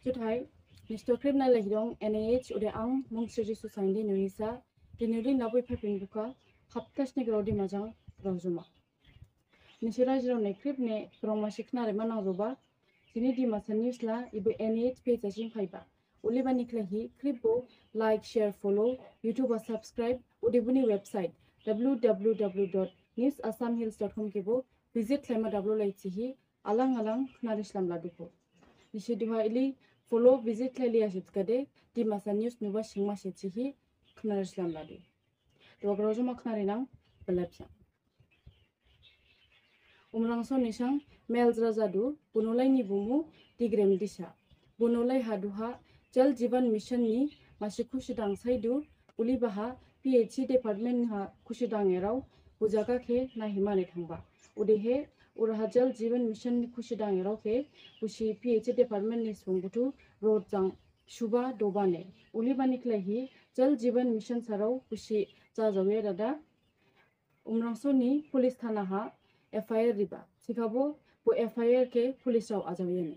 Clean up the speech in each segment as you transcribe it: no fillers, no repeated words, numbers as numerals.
जुथाय निस्टोक्रिम नाय लहिरं NIH उदे आं मुंगसिरि सुसाइंदि नुनिसा दिनुदि नाबै फैफिन बुका हाप्तासनि ग्राउदि माजां रावजुमा निसिरा जिराव नेक्रिप ने ग्राउमा सिखनारे मानांजोबा दिनि दिमासा निउसला इबो NIH पेजासिम फाइबा उलिबानि क्लाहि क्रिपबो like share follow YouTube subscribe उदेबुनि वेबसाइट www.newsasamhills.com केबो विजिट खालामना दाबलो लाइथिहि आलां आलां खनारिस्लाम लादुखो निसि दुहा इली फॉलो विजिट खालिया सितकादे दिमासा न्यूज नुबा सिंमा सिथिहि खनारिस्लाम लादु दग्राजमा खनारिनां बलाबसा उमरांसो निसां मेलज्रा जादु बुनोलाइनि बुमु दिग्रेम दिसा बुनोलाइ हादुहा जल जीवन मिशन नि मासे खुशिदां साइदु उलिबाहा PHC डिपार्टमेंट हा खुशिदां एराव बुजागा खे नाहिमाने थांबा उदेहे उरहा जल जीवन मिशन नि खुशिदां एराव खे उसी PHC डिपार्टमेंट नि सुंगुतु रोड जां शुबा दोबाने उलिबानि क्लाहि जल जीवन मिशन साराव उसी जाजावे दादा उमरांसो नि पुलिस थाना हा FIR रिबा सिखाबो वो FIR के पुलिस राव आजावेने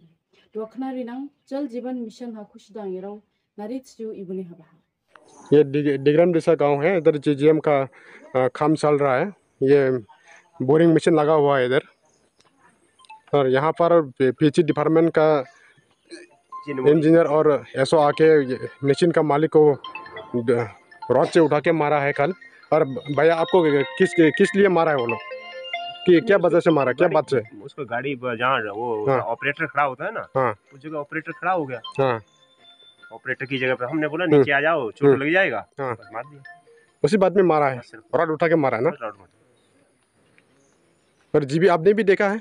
दखना रिनां जल जीवन मिशन हा खुशिदां एराव नारित्सु इबुने हबा ये डिग्राम दिशा गांव है। इधर GGM का काम चल रहा है। ये बोरिंग मशीन लगा हुआ है इधर और यहाँ पर PHC डिपार्टमेंट का इंजीनियर और SO आके मशीन का मालिक को रॉड से उठा के मारा है कल। और भैया आपको किस लिए मारा है वो लोग कि क्या वजह से मारा, क्या बात से? उसको गाड़ी जहाँ वो ऑपरेटर खड़ा होता है ना, उस जगह ऑपरेटर खड़ा हो गया। ऑपरेटर की जगह पे हमने बोला नीचे आ जाओ, चोट लग जाएगा, बस मार दिया। उसी बात में मारा है, रॉड उठा के मारा है ना। और जीबी आपने भी देखा है?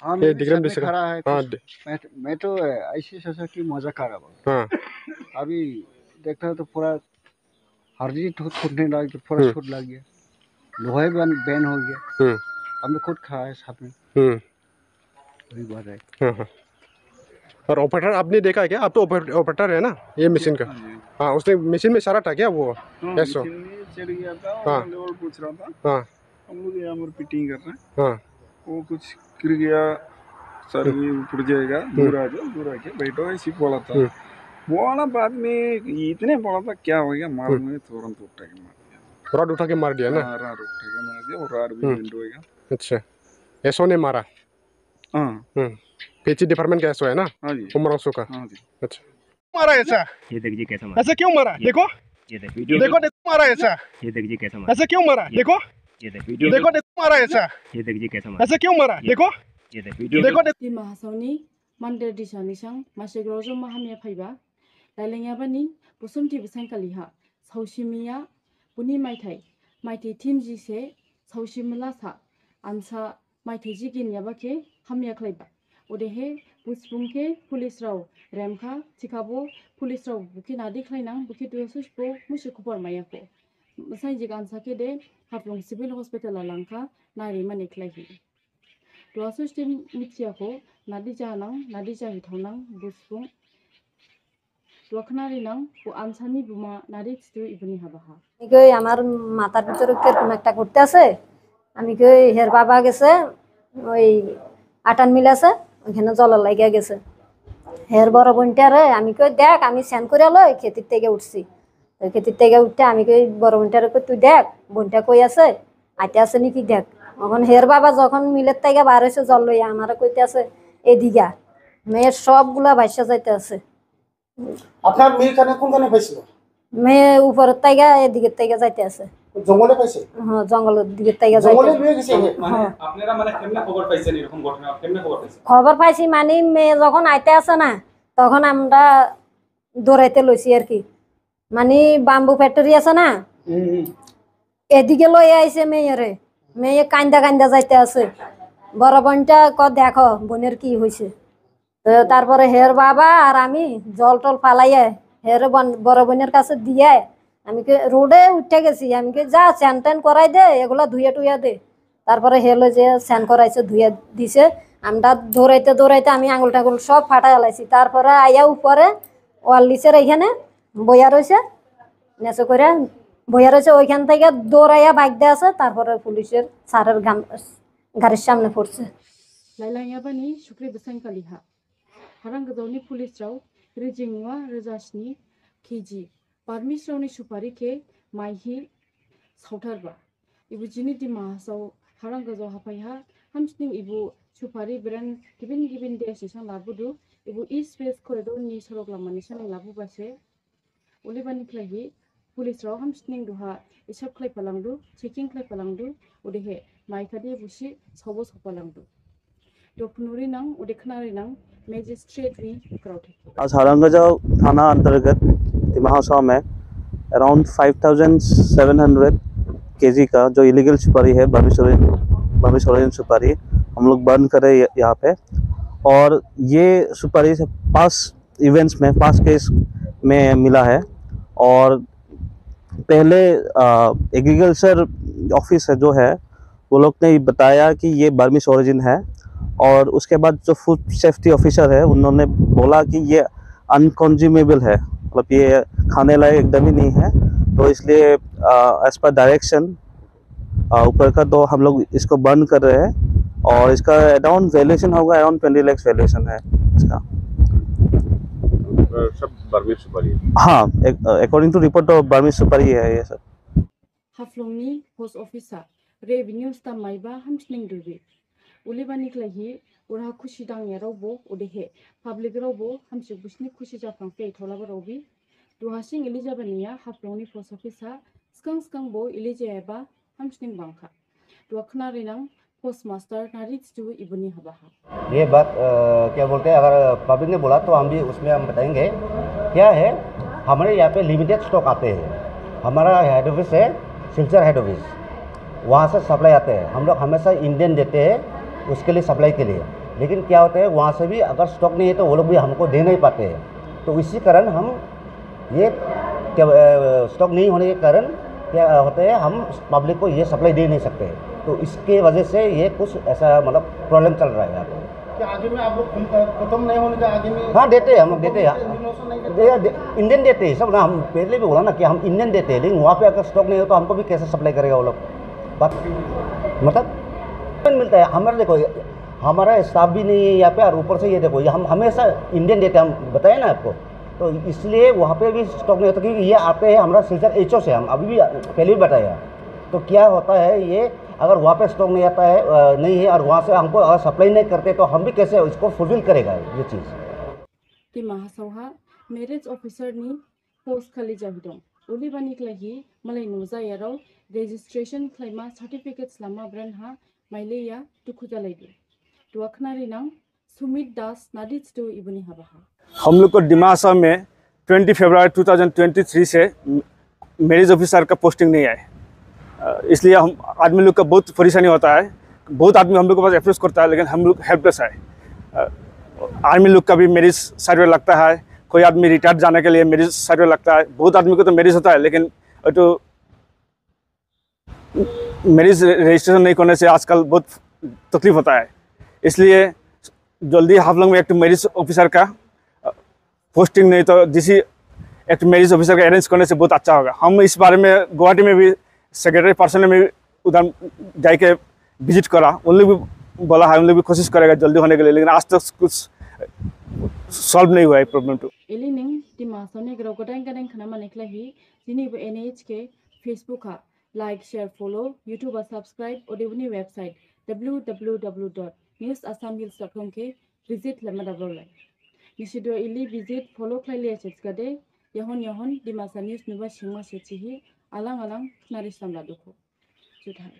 हाँ, मैं भी खड़ा है। मैं तो ऐसी सोचा कि मजा कर रहा हूँ। अभी देखता है तो पूरा हड्डी टूटने लग गया, पूरा छूट लग गया, लोहा बैन हो गया। हमने खुद खाया है साथ में। वही बात है। और ऑपरेटर आपने देखा है क्या? आप तो ऑपरेटर है ना ये मशीन का। हाँ, उसने मशीन में सारा था क्या वो? ऐसा चढ़ गया था, लेवल पूछ रहा था। हम लोग यहाँ पर फिटिंग कर रहे हैं। वो कुछ गिर गया, सर भी ऊपर जाएगा, दूर आ जाओ, दूर आके बैठो, ऐसी बोला था। बोला बाद में इतने बोला था, क्या हो गया मालूम है, तुरंत उठा के मार दिया। रॉड उठा के मार दिया ना? रॉड उठा के मार दिया और रॉड भी बेंड हो गया। अच्छा, SO ने मारा? PHC डिपार्टमेंट का SO है ना? हाँ जी। उमरांसो का? हाँ जी। अच्छा, मारा ऐसा? ये देखिए कैसा मारा। ऐसा क्यों मारा? देखो, ये देखो मारा ऐसा। ये देखिए कैसा मारा। ऐसा क्यों मारा? देखो, ये देखो मारा ऐसा। ये देखिए कैसा मारा। ऐसा क्यों मारा? देखो, ये देखो। दिमा हासावनी मंदिर दिशा निसां मासेग्रावजो माहामिया फाइबा लाइलेंयाबानी बुसुमथि बुसांकालिहा सावसिमिया बुनि माइथाइ टीम जिसे सावसिमला सा आनसा माइथाइ जिगिनियाबाके हामिया खलाइबा उदेहे बुसबुंके पुलिस राव रेमखा थिखाबो पुलिस राव बुखि नादि खलाइनां बुखि दुसुसबो मुसे खबर मायाको साइ जिगानसाके दे हाफ्लं सिविल हॉस्पिटल लांखा नारि माने खलाइहि दुआसुस्टिम मिथियाखौ नादि जानां नादि जाहिथावनां बुसबुं দোয়াখনারিনাং ও আনসানি বুমা নারী চিতু ইবনি হাবাহা কই আমার মাথার ভিতরে কিরকম একটা করতে আছে। আমি কই হের বাবা গেছে ওই আটান মিল আছে ওখানে জল লাগিয়া গেছে। হের বড় বোনটারে আমি কই দেখ আমি স্যান করে লই খেতির থেকে উঠছি। ওই খেতির থেকে উঠতে আমি কই বড় বোনটারে কই তুই দেখ বোনটা কই আছে আইতে আছে নাকি দেখ। এখন হের বাবা যখন মিলের থেকে বার হয়েছে জল লইয়া আমারে কইতে আছে এদিকে মেয়ের সবগুলা ভাইসা যাইতে আছে। আপনার মেয়ে কোনখানে পাইছিল? মেয়ে উপরের তাইগা এদিকের তাইগা যাইতে আছে। জঙ্গলে পাইছে? হ্যাঁ, জঙ্গলের দিকের তাইগা যাইতে। জঙ্গলে বিয়ে গেছে? মানে আপনারা মানে কেমনে খবর পাইছেন এরকম ঘটনা? কেমনে খবর পাইছেন? খবর পাইছি মানে মেয়ে যখন আইতে আছে না তখন আমরা দৌড়াইতে লইছি আর কি। মানে বাম্বু ফ্যাক্টরি আছে না, এদিকে লই আইছে মেয়েরে। মেয়ে কান্দা কান্দা যাইতে আছে। বড় বোনটা দেখো বোনের কি হয়েছে। তো তারপরে হের বাবা আর আমি জল টল ফালাইয়া হের বড় বোনের কাছে দিয়ে আমি রোডে উঠে গেছি। আমি যা স্যান ট্যান করাই দে, এগুলা ধুয়ে টুইয়া দে। তারপরে হেলো যে স্যান করাইছে ধুয়ে দিছে। আমরা দৌড়াইতে দৌড়াইতে আমি আঙুল টাঙুল সব ফাটাই লাইছি। তারপরে আইয়া উপরে ওয়াল লিচের এইখানে বইয়া রয়েছে, নেচে করে বইয়া রয়েছে। ওইখান থেকে দৌড়াইয়া বাইক দিয়ে আছে। তারপরে পুলিশের সারের গাড়ির সামনে পড়ছে। লাইলাইয়াবানি শুক্রে বুসাইনকালিহা harang gazawni police raw rijingwa rajasni kg parmis rawni supari ke maihi sautarba ibu jini di mahasaw harang gazaw hapaiha hamsning ibu supari brand gibin de sisang labudu ibu east west corridor ni sorok lamani sang labu base ulibani klagi police raw hamsning duha isap klai palangdu checking klai palangdu udehe maikadi busi sobo sopalangdu dopunuri nang udekhnari nang magistrate भी करौटे आज हरंगजाव थाना अंतर्गत तिमाहासाव में around 5700 KG का जो illegal सुपारी है बर्मिश origin सुपारी हम लोग बर्न करे यहाँ पे। और ये सुपारी 5 इवेंट्स में 5 केस में मिला है। और पहले एग्रीकल्चर ऑफिसर जो है वो लोग ने बताया कि ये बर्मिश ओरिजिन है। और उसके बाद जो फूड सेफ्टी ऑफिसर है उन्होंने बोला कि ये अनकंज्यूमेबल है, मतलब ये खाने लायक एकदम ही नहीं है। तो इसलिए एज पर डायरेक्शन ऊपर का तो हम लोग इसको बर्न कर रहे हैं। और इसका अराउंड वैल्यूएशन होगा, अराउंड 20 लाख वैल्यूएशन है इसका। सब बर्मिश सुपारी? हाँ, अकॉर्डिंग टू रिपोर्ट तो बर्मिश सुपारी है ये सब। हाफ्लंगनी पोस्ट ऑफिसर रेवेन्यू स्टाफ माइबा हमस्लिंग दुबी उलिबानी क्लाही उरा खुशी दांग यारावबो उदेहे पब्लिक रावबो हमसे बुसनी खुशी जाफां पे थोलाबो रावबी दुहासिंग इलिजाबानिया हाफ्लंगनी पोस्ट ऑफिसर स्कां बो इलिजायाबा हमस्लिंग बांखा दुखनारिनां पोस्ट मास्टर नारिच टू इबनी हबाहा। ये बात क्या बोलते हैं, अगर पब्लिक ने बोला तो हम भी उसमें हम बताएंगे। क्या है, हमारे यहाँ पे लिमिटेड स्टॉक आते हैं। हमारा हेड ऑफिस है सिलचर हेड ऑफिस, वहाँ से सप्लाई आते हैं। हम लोग हमेशा इंडियन देते हैं उसके लिए सप्लाई के लिए। लेकिन क्या होता है, वहाँ से भी अगर स्टॉक नहीं है तो वो लोग भी हमको दे नहीं पाते हैं। तो इसी कारण हम ये क्या स्टॉक नहीं होने के कारण क्या होता है, हम पब्लिक को ये सप्लाई दे नहीं सकते। तो इसके वजह से ये कुछ ऐसा मतलब प्रॉब्लम चल रहा है यहाँ पे। क्या आगे में आप लोग खत्म नहीं होने के आगे में? हाँ देते हैं, हम लोग देते हैं, इंडियन देते हैं सब ना। हम पहले भी बोला ना कि हम इंडियन देते हैं, लेकिन वहाँ पे अगर स्टॉक नहीं हो तो हमको भी कैसे सप्लाई करेगा वो लोग। बात मतलब मिलता है हमारा, देखो हमारा स्टाफ भी नहीं है यहाँ पे, और ऊपर से ये देखो ये हम हमेशा इंडियन देते हैं, हम बताए ना आपको। तो इसलिए वहाँ पे भी स्टॉक नहीं होता, क्योंकि ये आते हैं हमारा सिलचर एचओ से, हम अभी भी पहले भी बताया। तो क्या होता है, ये अगर वहाँ पे स्टॉक नहीं आता है नहीं है और वहाँ से हमको अगर सप्लाई नहीं करते तो हम भी कैसे इसको फुलफिल करेगा ये चीज़। तिमाहासावहा मैरिज ऑफिसर नी पोस्ट खाली जाहिदों उलिबानी क्लाही मलाई नुजा याराव रजिस्ट्रेशन क्लाइमा सर्टिफिकेट्स लामा ब्रांड हा माइलेया दुखुजालाइदु दुआखनारी नाम सुमित दास नादिच टू इबनी हबाहा। हम लोग को डिमासा में 20 फरवरी 2023 से मैरिज ऑफिसर का पोस्टिंग नहीं आए, इसलिए हम आदमी लोग का बहुत परेशानी होता है। बहुत आदमी हम लोग के पास अप्रोच करता है, लेकिन हम लोग हेल्पलेस है। आर्मी लोग का भी मैरिज सर्टिफिकेट लगता है, कोई आदमी रिटायर्ड जाने के लिए मैरिज सर्टिफिकेट लगता है। बहुत आदमी को तो मैरिज होता है, लेकिन तो मैरिज रजिस्ट्रेशन नहीं करने से आजकल बहुत तकलीफ होता है। इसलिए जल्दी हाफ्लंग में एक मैरिज ऑफिसर का पोस्टिंग नहीं तो जिसी एक मैरिज ऑफिसर का अरेंज करने से बहुत अच्छा होगा। हम इस बारे में गुवाहाटी में भी सेक्रेटरी पर्सन ने भी उधर जाके विजिट करा, उन लोग भी बोला है उन लोग भी कोशिश करेगा जल्दी होने के लिए, लेकिन आज तक कुछ सॉल्व नहीं हुआ है प्रॉब्लम। तो एलिनिंग तिमासावने ग्राव गदाइन गदाइन खाना निकलाही जिनिबो एनएच के फेसबुक हा लाइक शेयर फॉलो यूट्यूब और सब्सक्राइब और देवनी वेबसाइट www.newsasamhills.com के विजिट लमा दबलाई निशिदो इली विजिट फॉलो खाइले छेचकादे यहन दिमासा न्यूज नुबा सिंमा सेचिहि आलां नारिसलाम लादुखो जुधाय।